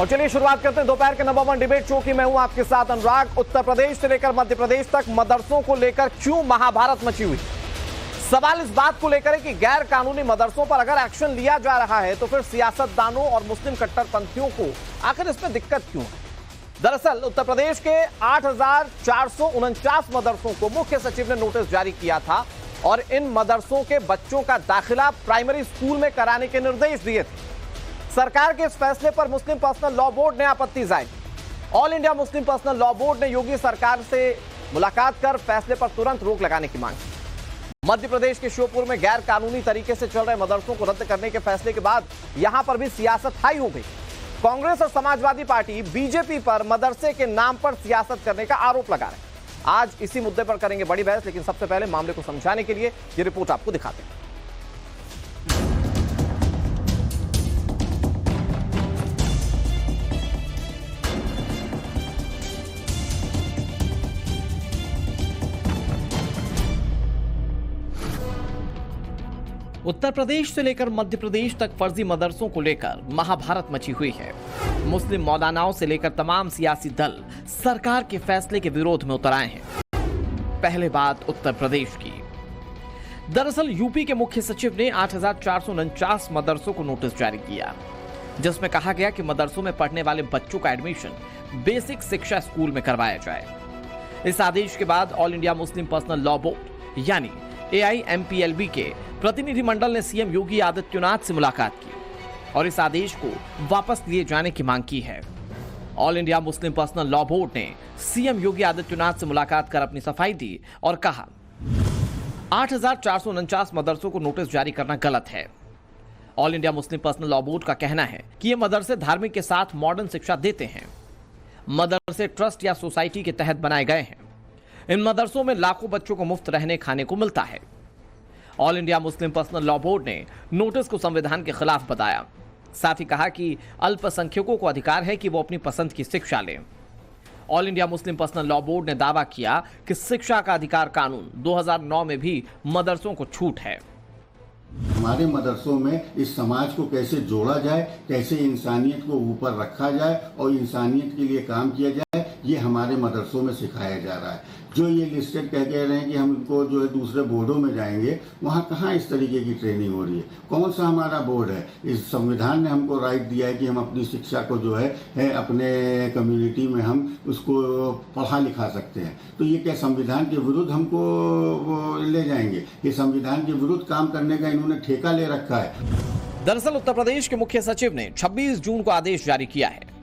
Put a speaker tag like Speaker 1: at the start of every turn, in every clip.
Speaker 1: और चलिए शुरुआत करते हैं दोपहर के नंबर 1 डिबेट शो की। मैं हूं आपके साथ अनुराग। उत्तर प्रदेश से लेकर मध्य प्रदेश तक मदरसों को लेकर क्यों महाभारत मची हुई? सवाल इस बात को लेकर है कि गैर कानूनी मदरसों पर अगर एक्शन लिया जा रहा है तो फिर सियासतदानों और मुस्लिम कट्टरपंथियों को आखिर इसमें दिक्कत क्यों है? दरअसल उत्तर प्रदेश के 8,449 मदरसों को मुख्य सचिव ने नोटिस जारी किया था और इन मदरसों के बच्चों का दाखिला प्राइमरी स्कूल में कराने के निर्देश दिए थे। सरकार के इस फैसले पर मुस्लिम पर्सनल लॉ बोर्ड ने आपत्ति जाहिर की। All India Muslim personal law board ने योगी सरकार से मुलाकात कर फैसले पर तुरंत रोक लगाने की मांग की। मध्य प्रदेश के श्योपुर में गैर कानूनी तरीके से चल रहे मदरसों को रद्द करने के फैसले के बाद यहां पर भी सियासत हाई हो गई। कांग्रेस और समाजवादी पार्टी बीजेपी पर मदरसे के नाम पर सियासत करने का आरोप लगा रहे हैं। आज इसी मुद्दे पर करेंगे बड़ी बहस, लेकिन सबसे पहले मामले को समझाने के लिए ये रिपोर्ट आपको दिखाते हैं। उत्तर प्रदेश से लेकर मध्य प्रदेश तक फर्जी मदरसों को लेकर महाभारत मची हुई है। मुस्लिम मौलानाओं से लेकर तमाम सियासी दल सरकार के फैसले के विरोध में उतर आए हैं। पहले बात उत्तर प्रदेश की। दरअसल यूपी के मुख्य सचिव ने 8,449 मदरसों को नोटिस जारी किया, जिसमें कहा गया कि मदरसों में पढ़ने वाले बच्चों का एडमिशन बेसिक शिक्षा स्कूल में करवाया जाए। इस आदेश के बाद all India Muslim personal law board यानी AIMPLB के प्रतिनिधिमंडल ने सीएम योगी आदित्यनाथ से मुलाकात की और इस आदेश को वापस लिए जाने की मांग की है। All India Muslim personal law board ने सीएम योगी आदित्यनाथ से मुलाकात कर अपनी सफाई दी और कहा 8,449 मदरसों को नोटिस जारी करना गलत है। All India Muslim personal law board का कहना है कि ये मदरसे धार्मिक के साथ मॉडर्न शिक्षा देते हैं। मदरसे ट्रस्ट या सोसाइटी के तहत बनाए गए हैं। इन मदरसों में लाखों बच्चों को मुफ्त रहने खाने को मिलता है। All India Muslim personal law board ने नोटिस को संविधान के खिलाफ बताया। साथ ही कहा कि अल्पसंख्यकों को अधिकार है कि वो अपनी पसंद की शिक्षा लें। All India Muslim personal law board ने दावा किया कि शिक्षा का अधिकार कानून 2009 में भी मदरसों को छूट है।
Speaker 2: हमारे मदरसों में इस समाज को कैसे जोड़ा जाए, कैसे इंसानियत को ऊपर रखा जाए और इंसानियत के लिए काम किया जाए, ये हमारे मदरसों में सिखाया जा रहा है। जो ये लिस्टेड कह रहे हैं कि हमको जो है दूसरे बोर्डों में जाएंगे, वहाँ कहाँ इस तरीके की ट्रेनिंग हो रही है? कौन सा हमारा बोर्ड है? इस संविधान ने हमको राइट दिया है कि हम अपनी शिक्षा को जो है अपने कम्युनिटी में हम उसको पढ़ा लिखा सकते हैं। तो ये क्या संविधान के विरुद्ध हमको ले जाएंगे? ये संविधान के विरुद्ध काम करने का इन्होंने ठेका ले रखा है।
Speaker 1: दरअसल उत्तर प्रदेश के मुख्य सचिव ने 26 जून को आदेश जारी किया है।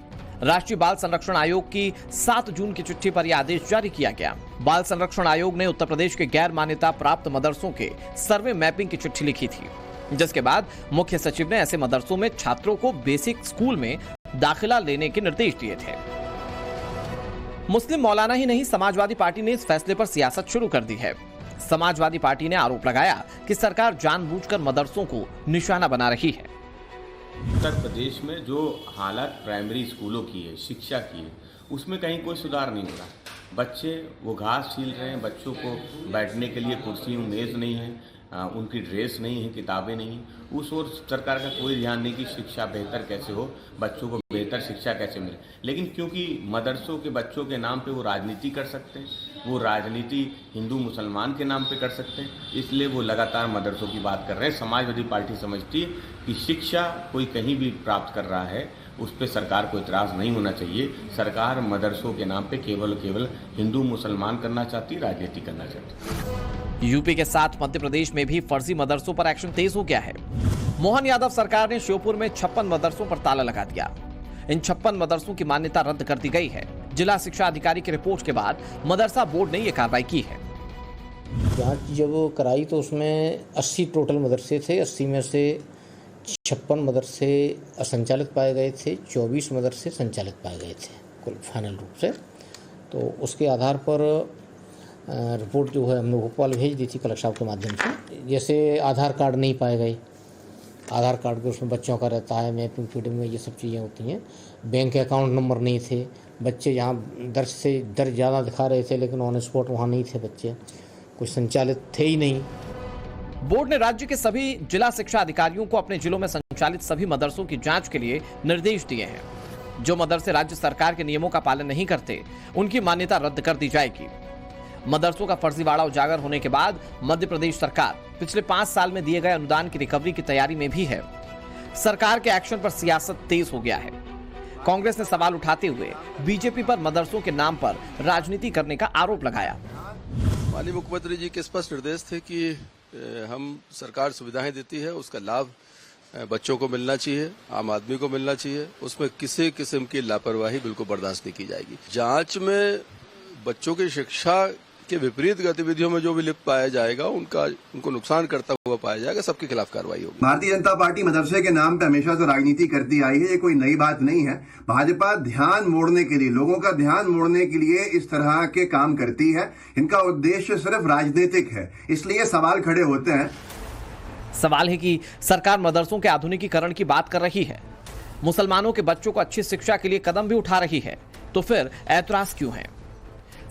Speaker 1: राष्ट्रीय बाल संरक्षण आयोग की 7 जून की चिट्ठी पर यह आदेश जारी किया गया। बाल संरक्षण आयोग ने उत्तर प्रदेश के गैर मान्यता प्राप्त मदरसों के सर्वे मैपिंग की चिट्ठी लिखी थी, जिसके बाद मुख्य सचिव ने ऐसे मदरसों में छात्रों को बेसिक स्कूल में दाखिला लेने के निर्देश दिए थे। मुस्लिम मौलाना ही नहीं, समाजवादी पार्टी ने इस फैसले पर सियासत शुरू कर दी है। समाजवादी पार्टी ने आरोप लगाया कि सरकार जानबूझकर मदरसों को निशाना बना रही है।
Speaker 3: उत्तर प्रदेश में जो हालत प्राइमरी स्कूलों की है, शिक्षा की है, उसमें कहीं कोई सुधार नहीं हो रहा। बच्चे वो घास छील रहे हैं, बच्चों को बैठने के लिए कुर्सी मेज़ नहीं है, उनकी ड्रेस नहीं है, किताबें नहीं। उस ओर सरकार का कोई ध्यान नहीं कि शिक्षा बेहतर कैसे हो, बच्चों को बेहतर शिक्षा कैसे मिले। लेकिन क्योंकि मदरसों के बच्चों के नाम पे वो राजनीति कर सकते हैं, वो राजनीति हिंदू मुसलमान के नाम पे कर सकते हैं, इसलिए वो लगातार मदरसों की बात कर रहे हैं। समाजवादी पार्टी समझती है कि शिक्षा कोई कहीं भी प्राप्त कर रहा है, उस पर सरकार को इतराज़ नहीं होना चाहिए। सरकार मदरसों के नाम पे केवल हिंदू मुसलमान करना चाहती, राजनीति करना चाहती।
Speaker 1: यूपी के साथ मध्य प्रदेश में भी फर्जी मदरसों पर एक्शन तेज हो गया है। मोहन यादव सरकार ने श्योपुर में 56 मदरसों पर ताला लगा दिया। इन 56 मदरसों की मान्यता रद्द कर दी गई है। जिला शिक्षा अधिकारी की रिपोर्ट के बाद मदरसा बोर्ड ने यह कार्रवाई की है।
Speaker 4: जांच जब कराई तो उसमें 80 टोटल मदरसे थे। 80 में से 56 मदरसे असंचालित पाए गए थे, 24 मदरसे संचालित पाए गए थे कुल फाइनल रूप से। तो उसके आधार पर रिपोर्ट जो है हमने भोपाल भेज दी थी कलेक्टर साहब के माध्यम से। जैसे आधार कार्ड नहीं पाए गए, आधार कार्ड के उसमें बच्चों का रहता है, मैपिंग फीडिंग में ये सब चीज़ें होती हैं। बैंक अकाउंट नंबर नहीं थे, बच्चे यहाँ दर्ज से दर्ज ज़्यादा दिखा रहे थे लेकिन ऑन स्पॉट वहाँ नहीं थे बच्चे, कुछ संचालित थे ही नहीं।
Speaker 1: बोर्ड ने राज्य के सभी जिला शिक्षा अधिकारियों को अपने जिलों में संचालित सभी मदरसों की जांच के लिए निर्देश दिए हैं। जो मदरसे राज्य सरकार के नियमों का पालन नहीं करते उनकी मान्यता रद्द कर दी जाएगी। मदरसों का फर्जीवाड़ा उजागर होने के बाद मध्य प्रदेश सरकार पिछले 5 साल में दिए गए अनुदान की रिकवरी की तैयारी में भी है। सरकार के एक्शन पर सियासत तेज हो गया है। कांग्रेस ने सवाल उठाते हुए बीजेपी पर मदरसों के नाम पर राजनीति करने का आरोप लगाया।
Speaker 5: माननीय मुख्यमंत्री जी के स्पष्ट निर्देश थे कि हम सरकार सुविधाएं देती है, उसका लाभ बच्चों को मिलना चाहिए, आम आदमी को मिलना चाहिए, उसमें किसी किस्म की लापरवाही बिल्कुल बर्दाश्त नहीं की जाएगी। जांच में बच्चों की शिक्षा के विपरीत गतिविधियों में जो भी लिप्त पाया जाएगा उनको नुकसान करता हुआ पाया जाएगा, सबके खिलाफ कार्रवाई होगी।
Speaker 6: भारतीय जनता पार्टी मदरसे के नाम पे हमेशा से राजनीति करती आई है, ये कोई नई बात नहीं है। भाजपा ध्यान मोड़ने के लिए, लोगों का ध्यान मोड़ने के लिए इस तरह के काम करती है। इनका उद्देश्य सिर्फ राजनीतिक है, इसलिए सवाल खड़े होते हैं।
Speaker 1: सवाल है कि सरकार मदरसों के आधुनिकीकरण की बात कर रही है, मुसलमानों के बच्चों को अच्छी शिक्षा के लिए कदम भी उठा रही है, तो फिर ऐतराज क्यों है?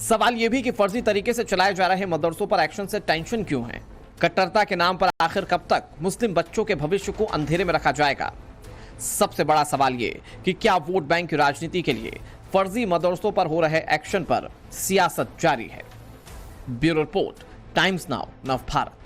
Speaker 1: सवाल यह भी कि फर्जी तरीके से चलाए जा रहे मदरसों पर एक्शन से टेंशन क्यों है? कट्टरता के नाम पर आखिर कब तक मुस्लिम बच्चों के भविष्य को अंधेरे में रखा जाएगा? सबसे बड़ा सवाल ये कि क्या वोट बैंक की राजनीति के लिए फर्जी मदरसों पर हो रहे एक्शन पर सियासत जारी है? Bureau report, times now, Navbharat.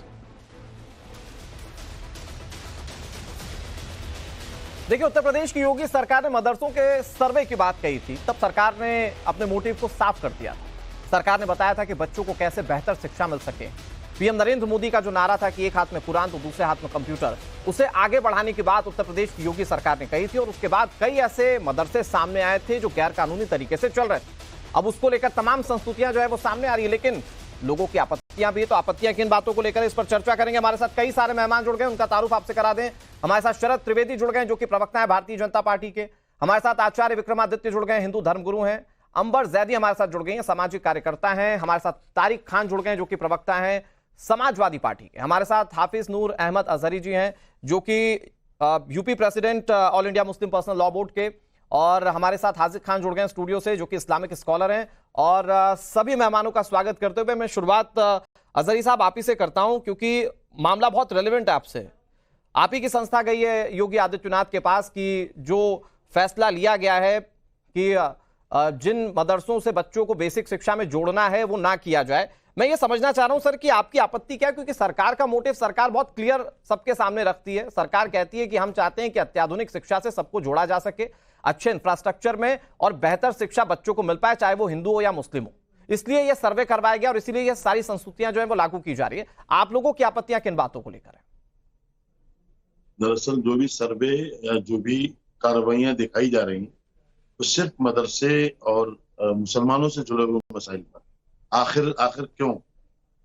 Speaker 1: देखिए, उत्तर प्रदेश की योगी सरकार ने मदरसों के सर्वे की बात कही थी, तब सरकार ने अपने मोटिव को साफ कर दिया था। सरकार ने बताया था कि बच्चों को कैसे बेहतर शिक्षा मिल सके। पीएम नरेंद्र मोदी का जो नारा था कि एक हाथ में कुरान तो दूसरे हाथ में कंप्यूटर, उसे आगे बढ़ाने की बात उत्तर प्रदेश की योगी सरकार ने कही थी। और उसके बाद कई ऐसे मदरसे सामने आए थे जो गैर कानूनी तरीके से चल रहे थे। अब उसको लेकर तमाम संस्तुतियां जो है वो सामने आ रही है, लेकिन लोगों की आपत्तियां भी है। तो आपत्तियां किन बातों को लेकर, इस पर चर्चा करेंगे। हमारे साथ कई सारे मेहमान जुड़ गए, उनका तारुफ आपसे करा दें। हमारे साथ शरद त्रिवेदी जुड़ गए, जो कि प्रवक्ता है भारतीय जनता पार्टी के। हमारे साथ आचार्य विक्रमादित्य जुड़ गए, हिंदू धर्मगुरु हैं। अंबर जैदी हमारे साथ जुड़ गई हैं, सामाजिक कार्यकर्ता हैं। हमारे साथ तारिक खान जुड़ गए, जो कि प्रवक्ता हैं समाजवादी पार्टी के। हमारे साथ हाफिज नूर अहमद अजहरी जी हैं, जो कि UP president all India Muslim personal law board के। और हमारे साथ हाजिक खान जुड़ गए स्टूडियो से, जो कि इस्लामिक स्कॉलर हैं। और सभी मेहमानों का स्वागत करते हुए मैं शुरुआत अजहरी साहब आप ही से करता हूं, क्योंकि मामला बहुत रेलेवेंट है आपसे। आप ही की संस्था गई है योगी आदित्यनाथ के पास कि जो फैसला लिया गया है कि जिन मदरसों से बच्चों को बेसिक शिक्षा में जोड़ना है वो ना किया जाए। मैं ये समझना चाह रहा हूं सर कि आपकी आपत्ति क्या है, क्योंकि सरकार का मोटिव सरकार बहुत क्लियर सबके सामने रखती है। सरकार कहती है कि हम चाहते हैं कि अत्याधुनिक शिक्षा से सबको जोड़ा जा सके, अच्छे इंफ्रास्ट्रक्चर में, और बेहतर शिक्षा बच्चों को मिल पाए, चाहे वो हिंदू हो या मुस्लिम हो। इसलिए यह सर्वे करवाया गया और इसीलिए यह सारी संस्तुतियां जो है वो लागू की जा रही है। आप लोगों की आपत्तियां किन बातों को लेकर है?
Speaker 7: दरअसल जो भी सर्वे या जो भी कार्रवाइयां दिखाई जा रही हैं वो सिर्फ मदरसे और मुसलमानों से जुड़े हुए मसाइल पर। आखिर क्यों?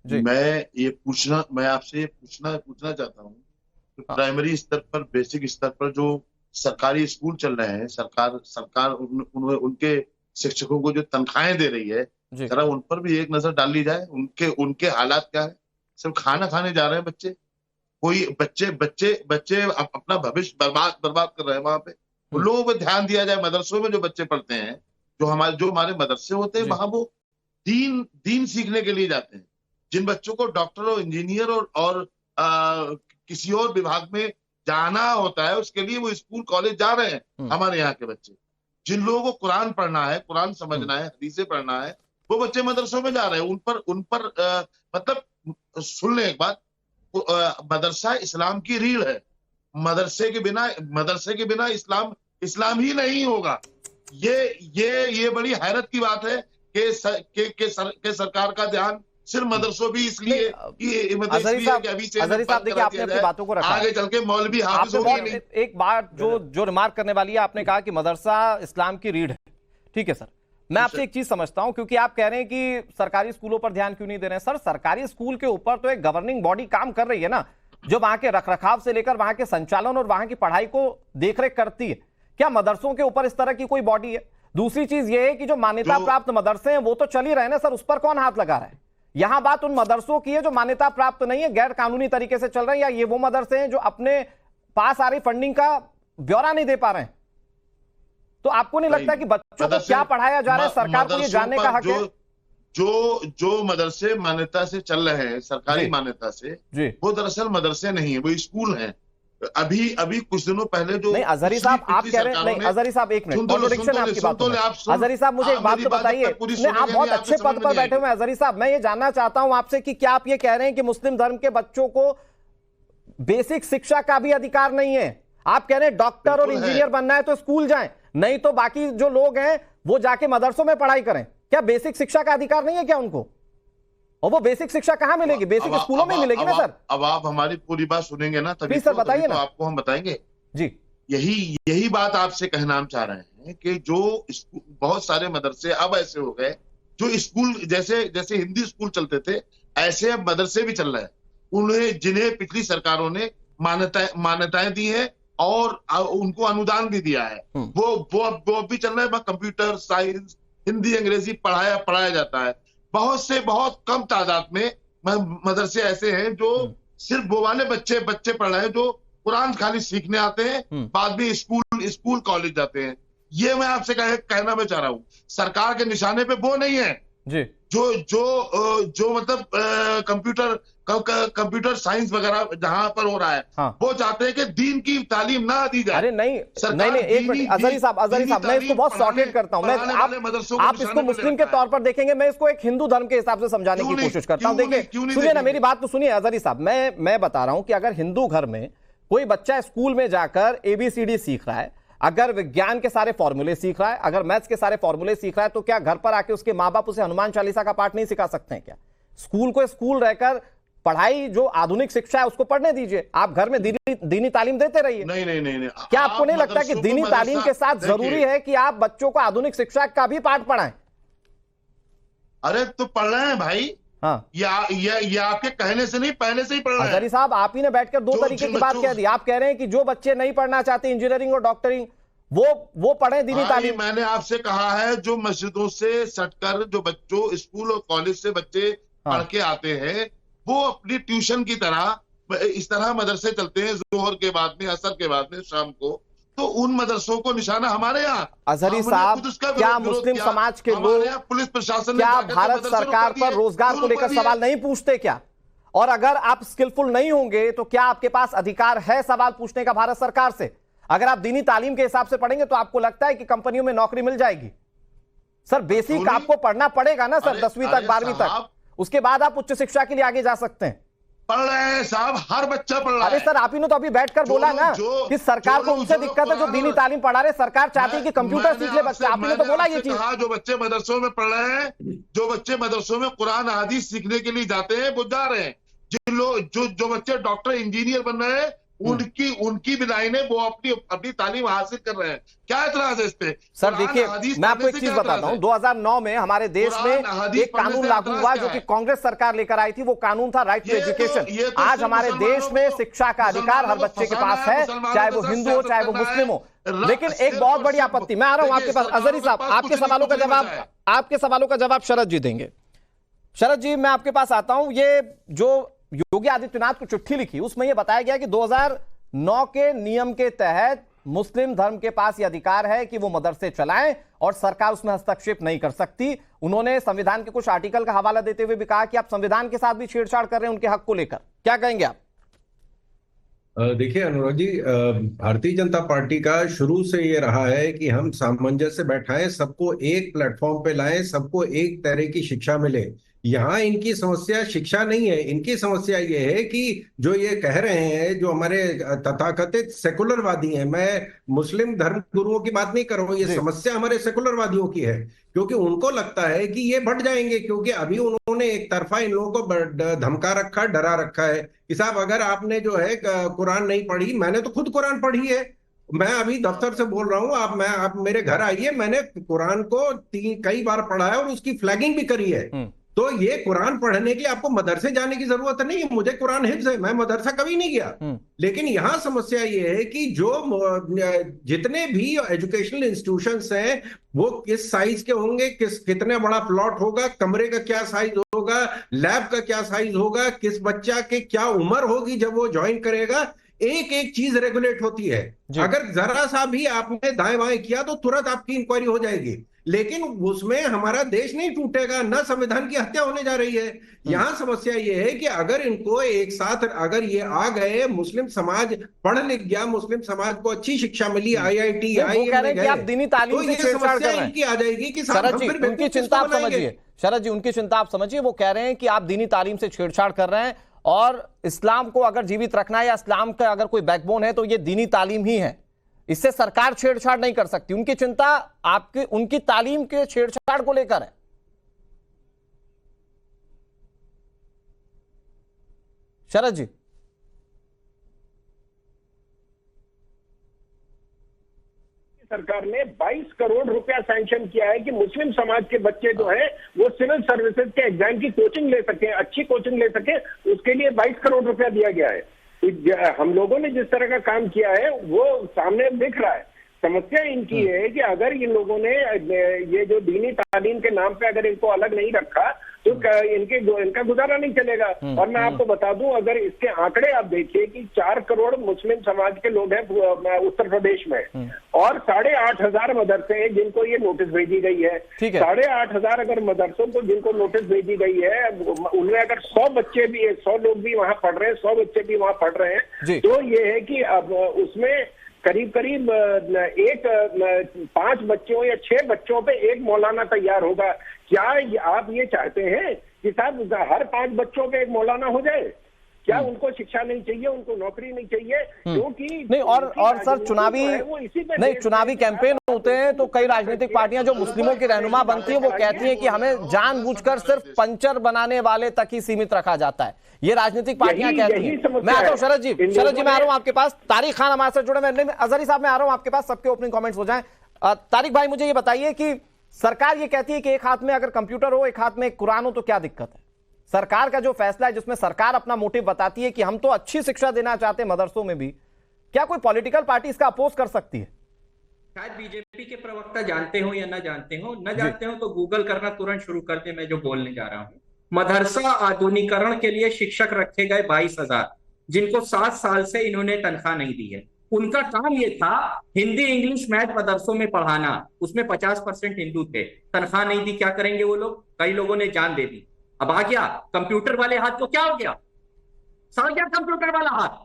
Speaker 7: मैं आपसे ये पूछना चाहता हूँ कि प्राइमरी स्तर पर, बेसिक स्तर पर जो सरकारी स्कूल चल रहे हैं, सरकार उनके शिक्षकों को जो तनख्वाहें दे रही है, जरा उन पर भी एक नजर डाल ली जाए। उनके हालात क्या है? सिर्फ खाना खाने जा रहे हैं बच्चे, कोई बच्चे अपना भविष्य बर्बाद कर रहे हैं वहां पे। उन लोगों पर ध्यान दिया जाए। मदरसों में जो बच्चे पढ़ते हैं, जो हमारे मदरसे होते हैं, वहां वो दीन सीखने के लिए जाते हैं। जिन बच्चों को डॉक्टर और इंजीनियर और किसी और विभाग में जाना होता है, उसके लिए वो स्कूल कॉलेज जा रहे हैं हमारे यहाँ के बच्चे। जिन लोगों को कुरान पढ़ना है, कुरान समझना है, हदीसें पढ़ना है, वो बच्चे मदरसों में जा रहे हैं। उन पर मतलब सुन ले एक बात, मदरसा इस्लाम की रीढ़ है। मदरसे के बिना इस्लाम ही नहीं होगा। ये बड़ी हैरत की बात है कि सरकार का ध्यान सिर्फ मदरसों भी इसलिए
Speaker 1: अजहरी साहब देखिए, आपने अपनी बातों को रखा,
Speaker 7: आगे चल के मौलवी हाफिज होंगे नहीं।
Speaker 1: एक बात जो रिमार्क करने वाली है, आपने कहा कि मदरसा इस्लाम की रीढ़ है। ठीक है सर, मैं आपसे एक चीज समझता हूं, क्योंकि आप कह रहे हैं कि सरकारी स्कूलों पर ध्यान क्यों नहीं दे रहे हैं। सर, सरकारी स्कूल के ऊपर तो एक गवर्निंग बॉडी काम कर रही है ना, जो वहां के रखरखाव से लेकर वहां के संचालन और वहां की पढ़ाई को देखरेख करती है। क्या मदरसों के ऊपर इस तरह की कोई बॉडी है? दूसरी चीज यह है कि जो मान्यता प्राप्त मदरसे हैं वो तो चल ही रहे हैं ना सर, उस पर कौन हाथ लगा रहा है? यहां बात उन मदरसों की है जो मान्यता प्राप्त नहीं है, गैर कानूनी तरीके से चल रहे हैं, या ये वो मदरसे हैं जो अपने पास आ रही फंडिंग का ब्यौरा नहीं दे पा रहे हैं। तो आपको नहीं लगता कि बच्चों को क्या पढ़ाया जा रहा है, सरकार को ये जानने का हक है?
Speaker 7: जो मदरसे मान्यता से चल रहे हैं, सरकारी मान्यता से, वो दरअसल मदरसे नहीं है, वो स्कूल हैं। अभी कुछ दिनों पहले जो
Speaker 1: नहीं अजहरी साहब आप कह रहे हैं, नहीं अजहरी साहब एक मिनट, कॉन्ट्रडिक्शन है आपकी बातों में। अजहरी साहब मुझे एक बात तो बताइए, नहीं आप बहुत अच्छे पद पर बैठे हुए हैं अजहरी साहब, मैं ये जानना चाहता हूं आपसे कि क्या आप ये कह रहे हैं कि मुस्लिम धर्म के बच्चों को बेसिक शिक्षा का भी अधिकार नहीं है? आप कह रहे हैं डॉक्टर और इंजीनियर बनना है तो स्कूल जाएं, नहीं तो बाकी जो लोग हैं वो जाके मदरसों में पढ़ाई करें। क्या बेसिक शिक्षा का अधिकार नहीं है क्या उनको? और वो बेसिक शिक्षा कहां मिलेगी? बेसिक स्कूलों में मिलेगी ना सर।
Speaker 7: अब आप हमारी पूरी बात सुनेंगे ना तभी
Speaker 1: सर बताइए ना,
Speaker 7: आपको हम बताएंगे
Speaker 1: जी।
Speaker 7: यही बात आपसे कहना हम चाह रहे हैं कि जो बहुत सारे मदरसे अब ऐसे हो गए जो स्कूल जैसे हिंदी स्कूल चलते थे ऐसे अब मदरसे भी चल रहे हैं, उन्हें जिन्हें पिछली सरकारों ने मान्यताएं दी है और उनको अनुदान भी दिया है, वो भी चल रहा है। कंप्यूटर साइंस हिंदी अंग्रेजी पढ़ाया जाता है। बहुत कम तादाद में मदरसे ऐसे हैं जो सिर्फ वो वाले बच्चे पढ़ रहे हैं जो कुरान खाली सीखने आते हैं, बाद में स्कूल कॉलेज जाते हैं। ये मैं आपसे कहना मैं चाह रहा हूँ, सरकार के निशाने पे वो नहीं है
Speaker 1: जी।
Speaker 7: जो मतलब कंप्यूटर साइंस वगैरह जहां पर हो रहा है, हाँ। वो चाहते हैं कि दीन की तालीम ना दी जाए।
Speaker 1: अरे नहीं एक मिनट अजहरी साहब मैं इसको बहुत सॉर्टेड करता हूं। आप इसको मुस्लिम के तौर पर देखेंगे, मैं इसको एक हिंदू धर्म के हिसाब से समझाने की कोशिश करता हूं। देखिए सुनिए ना, मेरी बात तो सुनिए अजहरी साहब, मैं बता रहा हूं कि अगर हिंदू घर में कोई बच्चा स्कूल में जाकर ABCD सीख रहा है, अगर विज्ञान के सारे फॉर्मूले सीख रहा है, अगर मैथ्स के सारे फॉर्मूले सीख रहा है, तो क्या घर पर आके उसके माँ बाप उसे हनुमान चालीसा का पाठ नहीं सिखा सकते हैं क्या? स्कूल को स्कूल रहकर पढ़ाई जो आधुनिक शिक्षा है उसको पढ़ने दीजिए। आप घर में दीनी तालीम देते रहिए।
Speaker 7: नहीं।
Speaker 1: क्या आपको नहीं लगता कि दीनी तालीम के साथ जरूरी है कि आप बच्चों को आधुनिक शिक्षा का भी पाठ पढ़ाएं?
Speaker 7: अरे तो पढ़ रहे हैं भाई, हाँ। ये आपके कहने से नहीं, पहले से ही पढ़ रहे हैं।
Speaker 1: अजहरी साहब आप ही ने बैठकर दो तरीके की बात कह दी। आप कह रहे हैं कि जो बच्चे नहीं पढ़ना चाहते इंजीनियरिंग और डॉक्टरिंग वो पढ़े दीनी तालीम।
Speaker 7: मैंने आपसे कहा है जो मस्जिदों से सटकर जो बच्चों स्कूल और कॉलेज से बच्चे पढ़ के आते हैं, वो अपनी ट्यूशन की तरह इस तरह मदरसे चलते हैं जोहर के बाद में, असर के बाद में, शाम को, तो उन मदरसों को निशाना हमारे यहाँ।
Speaker 1: अजहरी साहब क्या मुस्लिम समाज के लोग,
Speaker 7: पुलिस प्रशासन
Speaker 1: क्या भारत सरकार पर रोजगार को लेकर सवाल नहीं पूछते क्या? और अगर आप स्किलफुल नहीं होंगे तो क्या आपके पास अधिकार है सवाल पूछने का भारत सरकार से? अगर आप दीनी तालीम के हिसाब से पढ़ेंगे तो आपको लगता है कि कंपनियों में नौकरी मिल जाएगी? सर बेसिक आपको पढ़ना पड़ेगा ना सर, 10वीं तक 12वीं तक, उसके बाद आप उच्च शिक्षा के लिए आगे जा सकते हैं।
Speaker 7: पढ़ रहे हैं साहब, हर बच्चा पढ़ रहा है।
Speaker 1: अरे सर आप ही ने तो अभी बैठकर बोला ना कि सरकार को उनसे दिक्कत है जो दीनी तालीम पढ़ा रहे, सरकार चाहती है कि कंप्यूटर सीख ले बच्चे। आप ही ने तो बोला ये चीज।
Speaker 7: जो बच्चे मदरसों में पढ़ रहे हैं, जो बच्चे मदरसों में कुरान हदीस सीखने के लिए जाते हैं वो जा रहे हैं। जिन लोग जो बच्चे डॉक्टर इंजीनियर बन रहे हैं उनकी विदाई ने वो अपनी तालीम हासिल कर रहे हैं। क्या एतराज है इस पे?
Speaker 1: सर देखिए मैं आपको एक चीज बताता हूं, 2009 में हमारे देश में एक कानून लागू हुआ जो कि कांग्रेस सरकार लेकर आई थी। वो कानून था राइट टू एजुकेशन। आज हमारे देश में शिक्षा का अधिकार हर बच्चे के पास है, चाहे वो हिंदू हो चाहे वो मुस्लिम हो। लेकिन एक बहुत बड़ी आपत्ति, मैं आ रहा हूं आपके पास अजहरी साहब, आपके सवालों का जवाब शरद जी देंगे। शरद जी मैं आपके पास आता हूं। ये जो योगी आदित्यनाथ को चिट्ठी लिखी उसमें यह बताया गया कि 2009 के नियम के तहत मुस्लिम धर्म के पास यह अधिकार है कि वो मदरसे चलाएं और सरकार उसमें हस्तक्षेप नहीं कर सकती। उन्होंने संविधान के कुछ आर्टिकल का हवाला देते हुए भी कहा कि आप संविधान के साथ भी छेड़छाड़ कर रहे हैं उनके हक को लेकर। क्या कहेंगे आप?
Speaker 8: देखिए अनुराग जी, भारतीय जनता पार्टी का शुरू से ये रहा है कि हम सामंजस्य बैठाएं, सबको एक प्लेटफॉर्म पे लाएं, सबको एक तरह की शिक्षा मिले। यहाँ इनकी समस्या शिक्षा नहीं है, इनकी समस्या ये है कि जो ये कह रहे हैं, जो हमारे तथाकथित सेकुलरवादी हैं, मैं मुस्लिम धर्म गुरुओं की बात नहीं कर रहा हूँ, ये समस्या हमारे सेकुलरवादियों की है, क्योंकि उनको लगता है कि ये बढ़ जाएंगे, क्योंकि अभी उन्होंने एक तरफा इन लोगों को धमका रखा, डरा रखा है कि साहब अगर आपने जो है कुरान नहीं पढ़ी, मैंने तो खुद कुरान पढ़ी है, मैं अभी दफ्तर से बोल रहा हूँ, आप मेरे घर आइए, मैंने कुरान को कई बार पढ़ा है और उसकी फ्लैगिंग भी करी है। तो ये कुरान पढ़ने के लिए आपको मदरसे जाने की जरूरत नहीं है, मुझे कुरान हिफ्ज है, मैं मदरसा कभी नहीं गया। लेकिन यहाँ समस्या ये है कि जो जितने भी एजुकेशनल इंस्टीट्यूशंस हैं वो किस साइज के होंगे, कितने बड़ा प्लॉट होगा, कमरे का क्या साइज होगा, लैब का क्या साइज होगा, किस बच्चा के क्या उम्र होगी जब वो ज्वाइन करेगा, एक एक चीज रेगुलेट होती है। अगर जरा सा भी आपने दाएं बाएं किया तो तुरंत आपकी इंक्वायरी हो जाएगी, लेकिन उसमें हमारा देश नहीं टूटेगा, न संविधान की हत्या होने जा रही है। यहां समस्या ये है कि अगर इनको एक साथ अगर ये आ गए, मुस्लिम समाज पढ़ लिख गया, मुस्लिम समाज को अच्छी शिक्षा मिली, IIT
Speaker 1: IIM में गए, आप दीनी तालीम से छेड़छाड़ कर रहे हैं।
Speaker 8: इनकी आ जाएगी कि
Speaker 1: शरद जी उनकी चिंता आप समझिए, शरद जी उनकी चिंता आप समझिए। वो कह रहे हैं कि आप दीनी तालीम से छेड़छाड़ कर रहे हैं और इस्लाम को अगर जीवित रखना है या इस्लाम का अगर कोई बैकबोन है तो ये दीनी तालीम ही है, इससे सरकार छेड़छाड़ नहीं कर सकती। उनकी चिंता आपके उनकी तालीम के छेड़छाड़ को लेकर है। शरद जी,
Speaker 9: सरकार ने 22 करोड़ रुपया सैंक्शन किया है कि मुस्लिम समाज के बच्चे जो है वो सिविल सर्विसेज के एग्जाम की कोचिंग ले सके, अच्छी कोचिंग ले सके, उसके लिए 22 करोड़ रुपया दिया गया है। हम लोगों ने जिस तरह का काम किया है वो सामने दिख रहा है। समस्या इनकी है कि अगर इन लोगों ने ये जो दीनी तालीम के नाम पे अगर इनको अलग नहीं रखा तो इनका गुजारा नहीं चलेगा। और मैं आपको बता दूं, अगर इसके आंकड़े आप देखिए कि 4 करोड़ मुस्लिम समाज के लोग हैं उत्तर प्रदेश में और 8,500 मदरसे हैं जिनको ये नोटिस भेजी गई है। 8,500 अगर मदरसों को जिनको नोटिस भेजी गई है, उनमें अगर 100 बच्चे भी 100 लोग भी वहां पढ़ रहे हैं, 100 बच्चे भी वहां पढ़ रहे हैं, तो ये है कि अब उसमें करीब 5 बच्चों या 6 बच्चों पे एक मौलाना तैयार होगा। क्या आप ये चाहते हैं कि साहब हर 5 बच्चों पे एक मौलाना हो जाए? क्या उनको शिक्षा नहीं चाहिए, उनको नौकरी नहीं चाहिए? क्योंकि
Speaker 1: नहीं और सर चुनावी कैंपेन होते हैं तो कई राजनीतिक पार्टियां जो मुस्लिमों की रहनुमा बनती है वो कहती है कि हमें जानबूझकर सिर्फ पंचर बनाने वाले तक ही सीमित रखा जाता है। ये राजनीतिक पार्टियां कहती हैं। मैं आता हूं शरद जी मैं आ रहा हूं आपके पास। तारिक खान हमारे साथ जुड़े हैं। अजहरी साहब मैं आ रहा हूं आपके पास, सबके ओपनिंग कमेंट्स हो जाएं। तारिक भाई मुझे ये बताइए कि सरकार ये कहती है कि एक हाथ में अगर कंप्यूटर हो, एक हाथ में कुरान हो, तो क्या दिक्कत है? सरकार का जो फैसला है जिसमें सरकार अपना मोटिव बताती है कि हम तो अच्छी शिक्षा देना चाहते हैं मदरसों में भी, क्या कोई पॉलिटिकल पार्टी इसका अपोज कर सकती है?
Speaker 10: शायद बीजेपी के प्रवक्ता जानते हो या न जानते हो तो गूगल करना तुरंत शुरू कर दे। मैं जो बोलने जा रहा हूं, मदरसा आधुनिकरण के लिए शिक्षक रखे गए 22,000 जिनको 7 साल से इन्होंने तनख्वाह नहीं दी है। उनका काम ये था हिंदी इंग्लिश मैथ मदरसों में पढ़ाना, उसमें 50% हिंदू थे, तनख्वाह नहीं दी। क्या करेंगे वो लोग? कई लोगों ने जान दे दी। अब आ गया कंप्यूटर वाले हाथ को, क्या हो गया? सड़ गया कंप्यूटर वाला हाथ।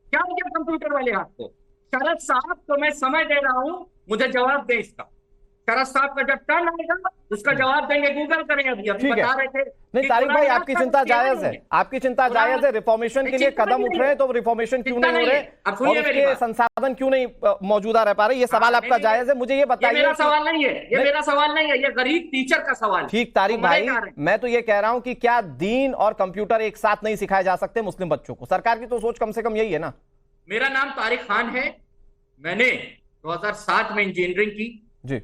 Speaker 10: क्या हो गया कंप्यूटर वाले हाथ को? शरद साहब तो मैं समय दे रहा हूं, मुझे जवाब दे इसका। शरद साहब का जब टर्न आएगा उसका जवाब देंगे, गूगल करें। अभी बता रहे थे।
Speaker 1: नहीं तारिक भाई आपकी चिंता जायज है, आपकी चिंता जायज है। रिफॉर्मेशन के लिए कदम उठ रहे हैं तो रिफॉर्मेशन क्यों नहीं हो रहे और उसके संसाधन क्यों नहीं मौजूदा रह पा रहे? ये सवाल आपका जायज है। मुझे ये बताइए।
Speaker 10: मेरा सवाल नहीं है, ये मेरा सवाल नहीं है, ये गरीब टीचर का सवाल है।
Speaker 1: ठीक तारिक भाई, मैं तो ये कह रहा हूं कि क्या दीन और कंप्यूटर एक साथ नहीं सिखाए जा सकते मुस्लिम बच्चों को? सरकार की तो सोच कम से कम यही है ना।
Speaker 10: मेरा नाम तारिक खान है। मैंने 2007 में इंजीनियरिंग की,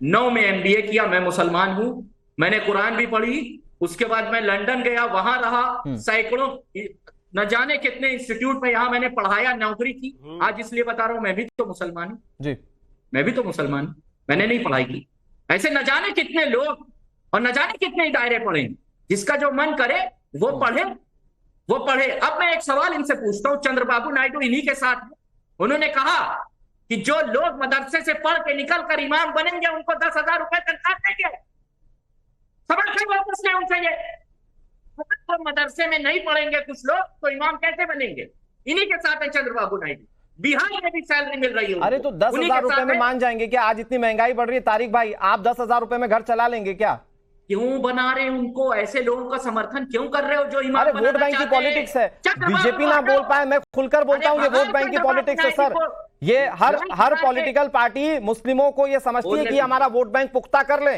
Speaker 10: 9 में MBA किया। मैं मुसलमान हूं। मैंने कुरान भी पढ़ी। उसके बाद मैं लंदन गया, वहां रहा, सैकड़ों न जाने कितने इंस्टीट्यूट में यहाँ मैंने पढ़ाया, नौकरी की। आज इसलिए बता रहा हूं मैं भी तो मुसलमान हूं। मैं भी तो मुसलमान हूं, मैंने नहीं पढ़ाई की। ऐसे न जाने कितने लोग और न जाने कितने दायरे पढ़े। जिसका जो मन करे वो पढ़े, वो पढ़े। अब मैं एक सवाल इनसे पूछता हूँ, चंद्रबाबू नायडू इन्हीं के साथ हैं। उन्होंने कहा कि जो लोग मदरसे से पढ़ के निकल कर इमाम बनेंगे उनको 10,000 रुपए तनख्वाह देंगे। समझ के वापस ले उनसे ये। तो मदरसे में नहीं पढ़ेंगे कुछ लोग तो इमाम कैसे बनेंगे? इन्हीं के साथ है चंद्रबाबू नायडू। बिहार में भी सैलरी मिल रही है।
Speaker 1: अरे तो 10,000 रुपए में मान जाएंगे क्या? आज इतनी महंगाई बढ़ रही है तारिक भाई, आप 10,000 रुपए में घर चला लेंगे क्या?
Speaker 10: क्यों बना रहे उनको? ऐसे लोगों का समर्थन क्यों कर रहे हो जो इमाम?
Speaker 1: अरे वोट बैंक की पॉलिटिक्स है। बीजेपी ना बोल पाए, मैं खुलकर बोलता हूँ, ये वोट बैंक की पॉलिटिक्स है सर। ये हर पॉलिटिकल पार्टी मुस्लिमों को ये समझती है कि हमारा वोट बैंक पुख्ता कर ले।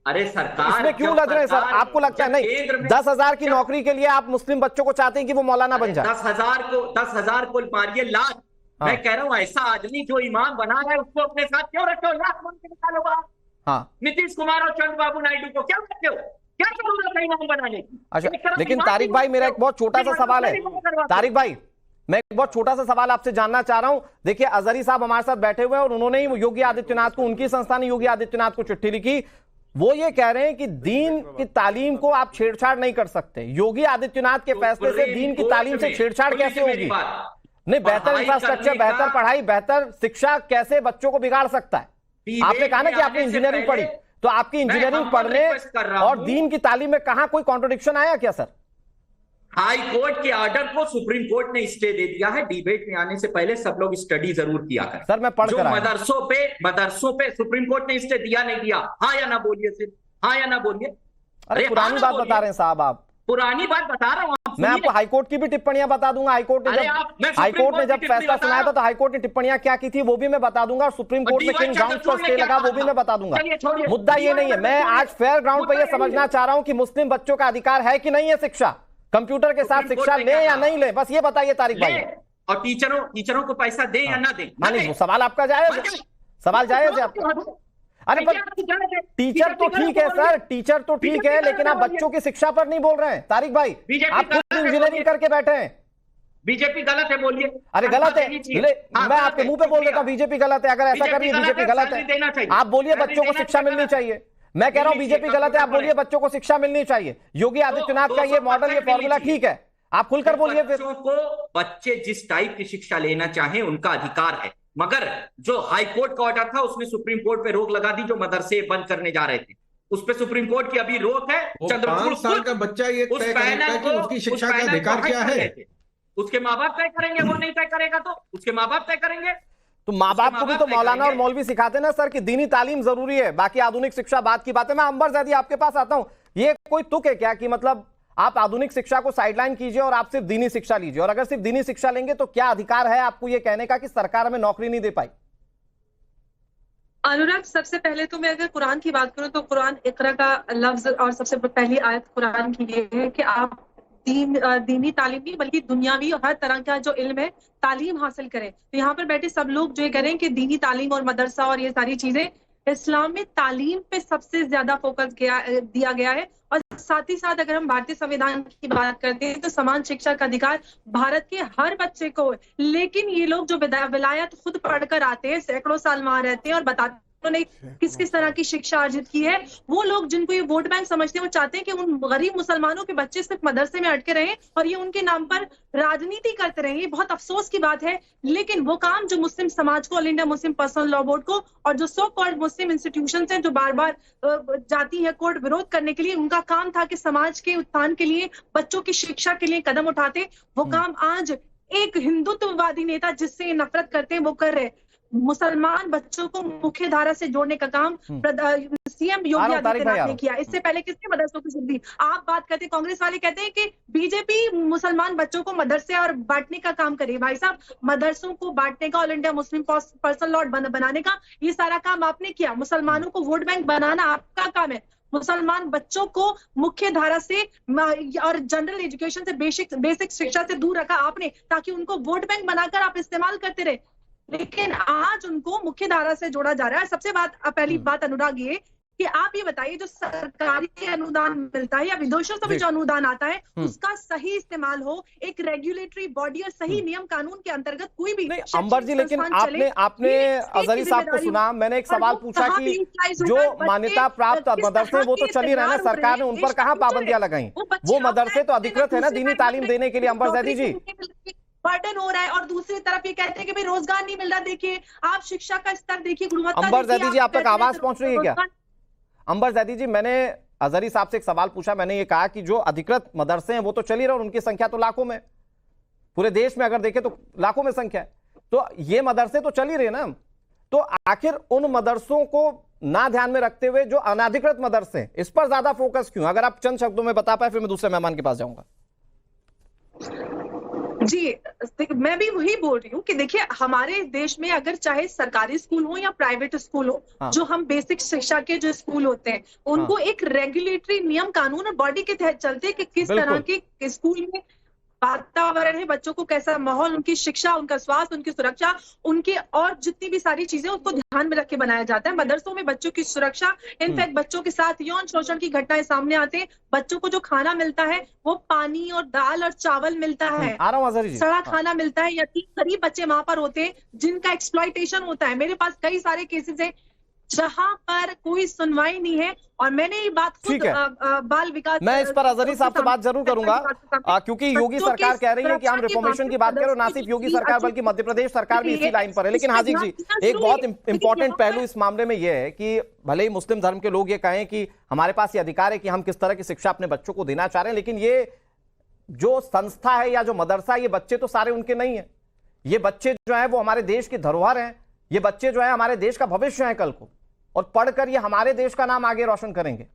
Speaker 10: अरे सरकार
Speaker 1: इसमें क्यों लग रहे हैं सर? आपको लगता है नहीं 10,000 की नौकरी के लिए आप मुस्लिम बच्चों को चाहते हैं कि वो मौलाना बन जाए?
Speaker 10: 10,000 को मारिए लाख। मैं कह रहा हूँ ऐसा आदमी जो इमाम बना रहा है उसको अपने साथ क्यों रखते हो? लाख बन के निकालो बाहर।
Speaker 1: हाँ,
Speaker 10: नीतीश कुमार और चंद्रबाबू नायडू को क्या रखते हो? क्या जरूरत है इमाम बनाने की?
Speaker 1: अच्छा, लेकिन तारिक भाई मेरा एक बहुत छोटा सा सवाल है। तारिक भाई मैं एक बहुत छोटा सा सवाल आपसे जानना चाह रहा हूं। देखिए अजहरी साहब हमारे साथ बैठे हुए हैं और उन्होंने ही योगी आदित्यनाथ को, उनकी संस्था ने योगी आदित्यनाथ को चिट्ठी लिखी। वो ये कह रहे हैं कि दीन की तालीम को आप छेड़छाड़ नहीं कर सकते। योगी आदित्यनाथ के फैसले से दीन की तालीम से छेड़छाड़ कैसे होगी? नहीं, बेहतर इंफ्रास्ट्रक्चर, बेहतर पढ़ाई, बेहतर शिक्षा कैसे बच्चों को बिगाड़ सकता है? आपने कहा ना कि आपने इंजीनियरिंग पढ़ी, तो आपकी इंजीनियरिंग पढ़ने और दीन की तालीम में कहां कोई कॉन्ट्रोडिक्शन आया क्या सर?
Speaker 10: हाई कोर्ट के ऑर्डर को सुप्रीम कोर्ट ने स्टे दे दिया है। डिबेट में आने से पहले सब लोग स्टडी जरूर किया करें।
Speaker 1: सर मैं पढ़ कर आया।
Speaker 10: मदरसों पे सुप्रीम कोर्ट ने स्टे दिया नहीं दिया? हाँ या ना बोलिए, सिर्फ हाँ या ना बोलिए।
Speaker 1: अरे पुरानी बात बता रहे हैं साहब आप।
Speaker 10: पुरानी बात बता रहा हूं।
Speaker 1: मैं आपको हाईकोर्ट की भी टिप्पणियां बता दूंगा। हाईकोर्ट ने जब फैसला सुनाया था तो हाईकोर्ट ने टिप्पणियां क्या की थी वो भी मैं बता दूंगा, और सुप्रीम कोर्ट में किन ग्राउंड पर स्टे लगा वो भी मैं बता दूंगा। मुद्दा ये नहीं है, मैं आज फेयर ग्राउंड पर यह समझना चाह रहा हूं कि मुस्लिम बच्चों का अधिकार है कि नहीं है शिक्षा, कंप्यूटर के साथ शिक्षा ले या नहीं ले, बस ये बताइए तारिक भाई।
Speaker 10: और टीचरों को पैसा दे या ना दे?
Speaker 1: नहीं, सवाल आपका जायज, सवाल जायज है आपका। अरे पर टीचर तो ठीक है सर, टीचर तो ठीक है, लेकिन आप बच्चों की शिक्षा पर नहीं बोल रहे हैं तारिक भाई। आप खुद इंजीनियरिंग करके बैठे हैं।
Speaker 10: बीजेपी गलत है बोलिए।
Speaker 1: अरे गलत है, मैं आपके मुंह पे बोल देता हूं बीजेपी गलत है। अगर ऐसा कर रही है बीजेपी गलत है, आप बोलिए बच्चों को शिक्षा मिलनी चाहिए। मैं कह रहा हूं बीजेपी गलत है, आप बोलिए बच्चों को शिक्षा मिलनी चाहिए। योगी आदित्यनाथ का ये मॉडल, ये फॉर्मूला ठीक है, आप खुलकर बोलिए। फिर
Speaker 10: बच्चे जिस टाइप की शिक्षा लेना चाहें उनका अधिकार है, मगर जो हाई कोर्ट का ऑर्डर था उसने सुप्रीम कोर्ट पे रोक लगा दी, जो मदरसे बंद करने जा रहे थे उस पे सुप्रीम कोर्ट की अभी रोक है।
Speaker 8: 5 साल का बच्चा ये तय करेगा कि उसकी शिक्षा का अधिकार क्या है।
Speaker 10: उसके माँ बाप तय करेंगे, वो नहीं तय करेगा तो उसके माँ बाप तय करेंगे।
Speaker 1: तो माँ बाप को भी तो मौलाना और मौलवी सिखाते ना सर कि दीनी तालीम जरूरी है, बाकी आधुनिक शिक्षा बात की बात है। मैं अंबर ज़ैदी आपके पास आता हूं, ये कोई तुक है क्या कि मतलब आप आधुनिक शिक्षा को साइडलाइन कीजिए और आप सिर्फ दीनी शिक्षा लीजिए, और अगर सिर्फ दीनी शिक्षा लेंगे तो क्या अधिकार है आपको ये कहने का कि सरकार हमें नौकरी नहीं दे पाई?
Speaker 11: अनुराग, सबसे पहले तो मैं अगर कुरान की बात करूं तो कुरान इकरा का लफ्ज और सबसे पहली आयत कुरान की ये है कि आप दीनी तालीम नहीं बल्कि दुनियावी और हर तरह का जो इल्म है तालीम हासिल करें। तो यहाँ पर बैठे सब लोग जो करें कि दीनी तालीम और मदरसा और ये सारी चीजें, इस्लाम में तालीम पे सबसे ज्यादा फोकस दिया गया है। और साथ ही साथ अगर हम भारतीय संविधान की बात करते हैं तो समान शिक्षा का अधिकार भारत के हर बच्चे को है। लेकिन ये लोग जो विलायत खुद पढ़कर आते हैं, सैकड़ों साल वहां रहते हैं और बताते उन्होंने किस किस तरह की शिक्षा अर्जित की है, वो लोग जिनको ये वोट बैंक समझते हैं वो चाहते हैं कि उन गरीब मुसलमानों के बच्चे सिर्फ मदरसे में अटके रहें और ये उनके नाम पर राजनीति करते रहें। ये बहुत अफसोस की बात है। लेकिन वो काम जो मुस्लिम समाज को, all India Muslim personal law board को और जो सो कॉल्ड मुस्लिम इंस्टीट्यूशन हैं जो बार बार जाती है कोर्ट विरोध करने के लिए, उनका काम था कि समाज के उत्थान के लिए, बच्चों की शिक्षा के लिए कदम उठाते। वो काम आज एक हिंदुत्ववादी नेता जिससे नफरत करते हैं वो कर रहे। मुसलमान बच्चों को मुख्य धारा से जोड़ने का काम सीएम योगी आदित्यनाथ ने किया। इससे पहले किसने मदरसों की सुन दी? आप बात करते हैं, कांग्रेस वाले कहते हैं कि बीजेपी मुसलमान बच्चों को मदरसे और बांटने का काम करे। भाई साहब, मदरसों को बांटने का, all India Muslim personal law बनाने का, ये सारा काम आपने किया। मुसलमानों को वोट बैंक बनाना आपका काम है। मुसलमान बच्चों को मुख्य धारा से और जनरल एजुकेशन से, बेसिक शिक्षा से दूर रखा आपने, ताकि उनको वोट बैंक बनाकर आप इस्तेमाल करते रहे। लेकिन आज उनको मुख्य धारा से जोड़ा जा रहा है। सबसे पहली बात अनुराग ये कि आप ये बताइए, जो सरकारी अनुदान मिलता है या विदेशों से भी जो अनुदान आता है उसका सही इस्तेमाल हो, एक रेगुलेटरी बॉडी और सही नियम कानून के अंतर्गत कोई भी।
Speaker 1: अंबर जी, लेकिन आपने अजहरी साहब को सुना, मैंने एक सवाल पूछा कि जो मान्यता प्राप्त मदरसे वो तो चल ही रहे ना, सरकार ने उन पर कहाँ पाबंदियां लगाई? वो मदरसे तो अधिकृत है ना दीनी तालीम देने के लिए। अंबर ज़ैदी जी,
Speaker 11: बर्डन हो रहा है और दूसरी तरफ ये कहते हैं कि भाई रोजगार नहीं मिल रहा। देखिए आप शिक्षा का स्तर देखिए, गुणवत्ता।
Speaker 1: अंबर ज़ैदी जी, आप तक आवाज पहुंच रही है क्या? अंबर ज़ैदी जी, मैंने अजहरी साहब से एक सवाल पूछा। मैंने ये कहा कि जो अधिकृत मदरसे हैं वो तो चल ही रहे और उनकी संख्या तो लाखों में, पूरे देश में अगर देखें तो लाखों में संख्या है, तो ये मदरसे तो चल ही रहे ना। तो आखिर उन मदरसों को ना ध्यान में रखते हुए जो अनाधिकृत मदरसे हैं, इस पर ज्यादा फोकस क्यों? अगर आप चंद शब्दों में बता पाए, फिर मैं दूसरे मेहमान के पास जाऊंगा।
Speaker 11: जी, मैं भी वही बोल रही हूँ कि देखिए, हमारे देश में अगर चाहे सरकारी स्कूल हो या प्राइवेट स्कूल हो, जो हम बेसिक शिक्षा के जो स्कूल होते हैं उनको एक रेगुलेटरी नियम कानून और बॉडी के तहत चलते कि किस तरह के स्कूल में वातावरण है, बच्चों को कैसा माहौल, उनकी शिक्षा, उनका स्वास्थ्य, उनकी सुरक्षा, उनकी और जितनी भी सारी चीजें उसको ध्यान में रख के बनाया जाता है। मदरसों में बच्चों की सुरक्षा, इनफैक्ट बच्चों के साथ यौन शोषण की घटनाएं सामने आते हैं। बच्चों को जो खाना मिलता है वो पानी और दाल और चावल मिलता है, सड़ा खाना मिलता है। यतीम गरीब बच्चे वहां पर होते हैं जिनका एक्सप्लॉइटेशन होता है। मेरे पास कई सारे केसेस हैं, जहां पर कोई सुनवाई नहीं है। और मैंने ये बात खुद बाल विकास,
Speaker 1: मैं इस पर अजहरी साहब से बात जरूर करूंगा, क्योंकि योगी सरकार कह रही है कि हम रिफॉर्मेशन की बात करें, ना सिर्फ योगी सरकार बल्कि मध्य प्रदेश सरकार भी इसी लाइन पर है। लेकिन हाजिक जी, एक बहुत इंपॉर्टेंट पहलू इस मामले में यह है कि भले ही मुस्लिम धर्म के लोग ये कहें कि हमारे पास ये अधिकार है कि हम किस तरह की शिक्षा अपने बच्चों को देना चाह रहे हैं, लेकिन ये जो संस्था है या जो मदरसा है, ये बच्चे तो सारे उनके नहीं है। ये बच्चे जो है वो हमारे देश की धरोहर हैं, ये बच्चे जो है हमारे देश का भविष्य है कल को, और पढ़कर ये हमारे देश का नाम आगे रोशन करेंगे।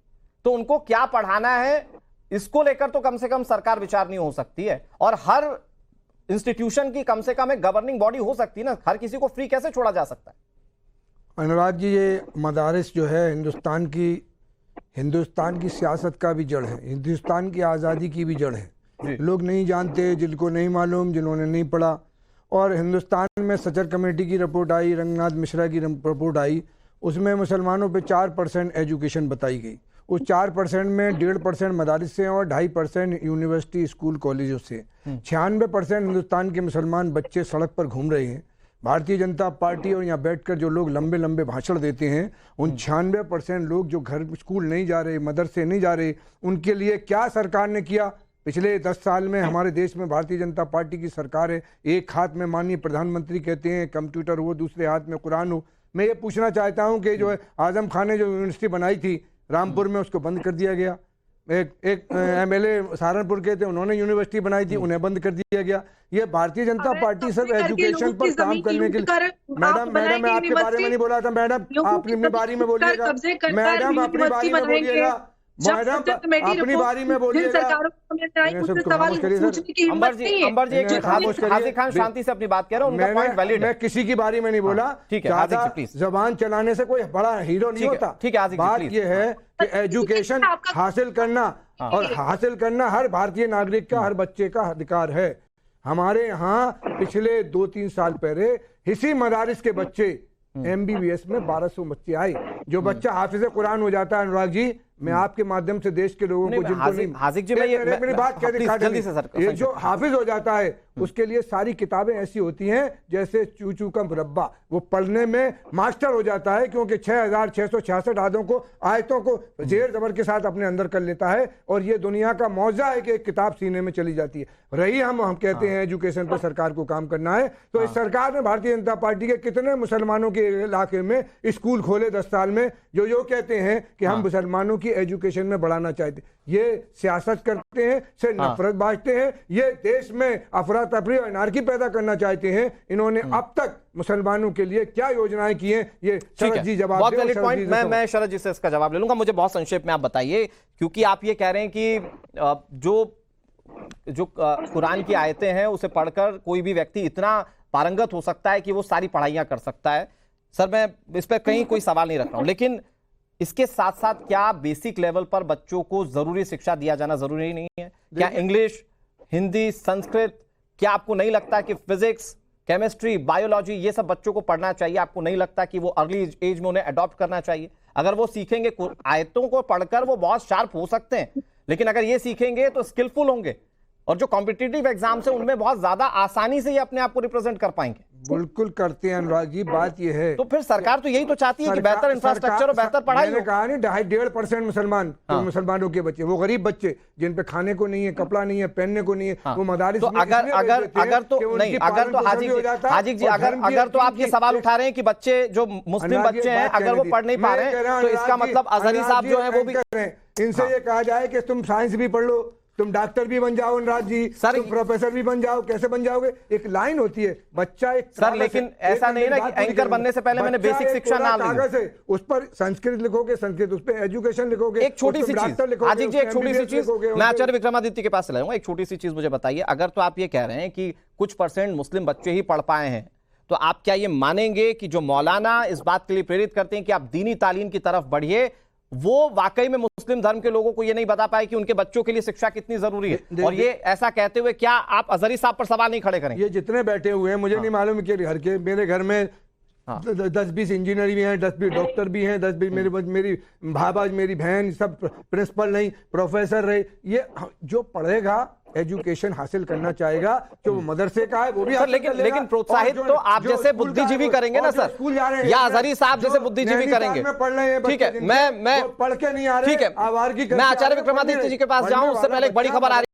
Speaker 1: तो उनको क्या पढ़ाना है, इसको लेकर तो कम से कम सरकार विचारनी हो सकती है, और हर इंस्टीट्यूशन की कम से कम एक गवर्निंग बॉडी हो सकती है ना। हर किसी को फ्री कैसे छोड़ा जा सकता है?
Speaker 12: अनुराग जी, ये मदारिस जो है हिंदुस्तान की सियासत का भी जड़ है, हिंदुस्तान की आज़ादी की भी जड़ है। लोग नहीं जानते, जिनको नहीं मालूम, जिन्होंने नहीं पढ़ा। और हिंदुस्तान में सचर कमेटी की रिपोर्ट आई, रंगनाथ मिश्रा की रिपोर्ट आई, उसमें मुसलमानों पे 4% एजुकेशन बताई गई। उस 4% में 1.5% मदारिस से और 2.5% यूनिवर्सिटी, स्कूल, कॉलेजों से। 96% हिंदुस्तान के मुसलमान बच्चे सड़क पर घूम रहे हैं। भारतीय जनता पार्टी और यहाँ बैठकर जो लोग लंबे लंबे भाषण देते हैं, उन 96% लोग जो घर स्कूल नहीं जा रहे, मदरसे नहीं जा रहे, उनके लिए क्या सरकार ने किया? पिछले 10 साल में हमारे देश में भारतीय जनता पार्टी की सरकार है। एक हाथ में माननीय प्रधानमंत्री कहते हैं कंप्यूटर हो, दूसरे हाथ में कुरान हो। मैं ये पूछना चाहता हूं कि जो है आजम खान ने जो यूनिवर्सिटी बनाई थी रामपुर में, उसको बंद कर दिया गया। एक MLA सहारनपुर के थे, उन्होंने यूनिवर्सिटी बनाई थी, उन्हें बंद कर दिया गया। ये भारतीय जनता पार्टी सब एजुकेशन पर काम करने के लिए। मैडम, मैं आपके बारे में नहीं बोला था। मैडम, अपनी बारी में बोलिएगा। मैडम, अपनी बारी में बोलिएगा। मैडम, अपनी बारी में बोलिएगा।
Speaker 1: अंबर जी, हाजिक खान शांति से अपनी बात कह रहा हूं, उनका पॉइंट वैलिड है।
Speaker 12: मैं किसी की बारी में नहीं बोला।
Speaker 1: ठीक है, हाजिक जी प्लीज।
Speaker 12: जबान चलाने से कोई बड़ा हीरो नहीं होता।
Speaker 1: ठीक है हाजिक जी,
Speaker 12: बात ये है कि एजुकेशन हासिल करना और हासिल करना हर भारतीय नागरिक का, हर बच्चे का अधिकार है। हमारे यहाँ पिछले 2-3 साल पहले इसी मदारिस के बच्चे MBBS में 1200 बच्चे आए। जो बच्चा हाफिज कुरान हो जाता है, अनुराग जी, मैं आपके माध्यम से देश के लोगों को, जिनको नहीं,
Speaker 1: हाजिक जी,
Speaker 12: मेरी बात जल्दी से सर, ये जो हाफिज हो जाता है उसके लिए सारी किताबें ऐसी होती हैं जैसे चूचू का मुरब्बा। वो पढ़ने में मास्टर हो जाता है, क्योंकि 6666 आयतों को जेर जबर के साथ अपने अंदर कर लेता है। और ये दुनिया का मौजा है कि एक किताब सीने में चली जाती है। रही हम कहते हैं एजुकेशन पर सरकार को काम करना है, तो इस सरकार ने भारतीय जनता पार्टी के कितने मुसलमानों के इलाके में स्कूल खोले 10 साल में, जो कहते हैं कि हम मुसलमानों की एजुकेशन में बढ़ाना चाहते। ये सियासत करते हैं, से नफरत बांटते हैं, ये देश में अफरा तफरी और अनारकी पैदा करना चाहते हैं। इन्होंने अब तक मुसलमानों के लिए क्या योजनाएं की हैं, ये शरद जी जवाब
Speaker 1: बहुत वैलिड पॉइंट। मैं शरद जी से इसका जवाब ले लूंगा। मुझे बहुत संक्षेप में आप बताइए, क्योंकि आप ये कह रहे हैं कि जो कुरान की आयतें हैं उसे पढ़कर कोई भी व्यक्ति इतना पारंगत हो सकता है कि वो सारी पढ़ाइयां कर सकता है। सर, मैं इस पर कहीं कोई सवाल नहीं रख रहा हूं, लेकिन इसके साथ साथ क्या बेसिक लेवल पर बच्चों को जरूरी शिक्षा दिया जाना जरूरी नहीं है? क्या इंग्लिश, हिंदी, संस्कृत, क्या आपको नहीं लगता कि फिजिक्स, केमिस्ट्री, बायोलॉजी ये सब बच्चों को पढ़ना चाहिए? आपको नहीं लगता कि वो अर्ली एज में उन्हें अडॉप्ट करना चाहिए? अगर वो सीखेंगे, आयतों को पढ़कर वो बहुत शार्प हो सकते हैं, लेकिन अगर ये सीखेंगे तो स्किलफुल होंगे, और जो कॉम्पिटिटिव एग्जाम्स है उनमें बहुत ज्यादा आसानी से ये अपने आप को रिप्रेजेंट कर पाएंगे।
Speaker 12: बिल्कुल करते हैं अनुराग जी। बात ये है,
Speaker 1: तो फिर सरकार तो यही तो चाहती है कि बेहतर इंफ्रास्ट्रक्चर और बेहतर पढ़ाई।
Speaker 12: मैंने कहा नहीं, 1.5% मुसलमान, तो मुसलमानों के बच्चे, वो गरीब बच्चे जिन पे खाने को नहीं है, कपड़ा नहीं है, पहनने को नहीं है, वो मदारिस
Speaker 1: तो अगर तो हाजिक जी, अगर तो आप ये सवाल उठा रहे हैं कि बच्चे जो मुस्लिम बच्चे हैं अगर वो पढ़ नहीं पा रहे हैं, तो इसका मतलब अजहरी साहब जो है वो भी
Speaker 12: कर रहे हैं। इनसे ये कहा जाए कि तुम साइंस भी पढ़ लो, तुम डॉक्टर भी बन जाओ अनुराग जी, तुम प्रोफेसर भी बन जाओ। कैसे बन जाओगे? एक लाइन होती है, बच्चा एक
Speaker 1: सर, लेकिन ऐसा नहीं ना कि एंकर बनने से पहले मैंने बेसिक शिक्षा ना ली।
Speaker 12: कागज है, उस पर संस्कृत लिखोगे, संस्कृत, उस पर एजुकेशन लिखोगे।
Speaker 1: एक छोटी सी चीज हाजिक जी, एक छोटी सी चीज मैं आचार्य विक्रमादित्य के पास लाऊंगा। एक छोटी सी चीज मुझे बताइए, अगर तो आप ये कह रहे हैं कि कुछ % मुस्लिम बच्चे ही पढ़ पाए हैं, तो आप क्या ये मानेंगे कि जो मौलाना इस बात के लिए प्रेरित करते हैं कि आप दीनी तालीम की तरफ बढ़िए, वो वाकई में मुस्लिम धर्म के लोगों को ये नहीं बता पाए कि उनके बच्चों के लिए शिक्षा कितनी जरूरी है? और ये ऐसा कहते हुए क्या आप अजहरी साहब पर सवाल नहीं खड़े करेंगे?
Speaker 12: ये जितने बैठे हुए हैं, मुझे नहीं मालूम कि घर के, मेरे घर में 10-20 इंजीनियर भी हैं, 10-20 डॉक्टर भी हैं, 10-20 मेरी भाभी, मेरी बहन, सब प्रिंसिपल नहीं, प्रोफेसर रहे। ये जो पढ़ेगा एजुकेशन हासिल करना चाहेगा जो वो मदरसे का है वो भी
Speaker 13: सर, लेकिन प्रोत्साहित तो आप जैसे बुद्धिजीवी करेंगे ना सर, या अजहरी साहब जैसे बुद्धिजीवी करेंगे। ठीक है, मैं
Speaker 12: पढ़ के नहीं आ रहे,
Speaker 13: ठीक है, मैं आचार्य विक्रमादित्य जी के पास जाऊं उससे पहले एक बड़ी खबर आ रही है।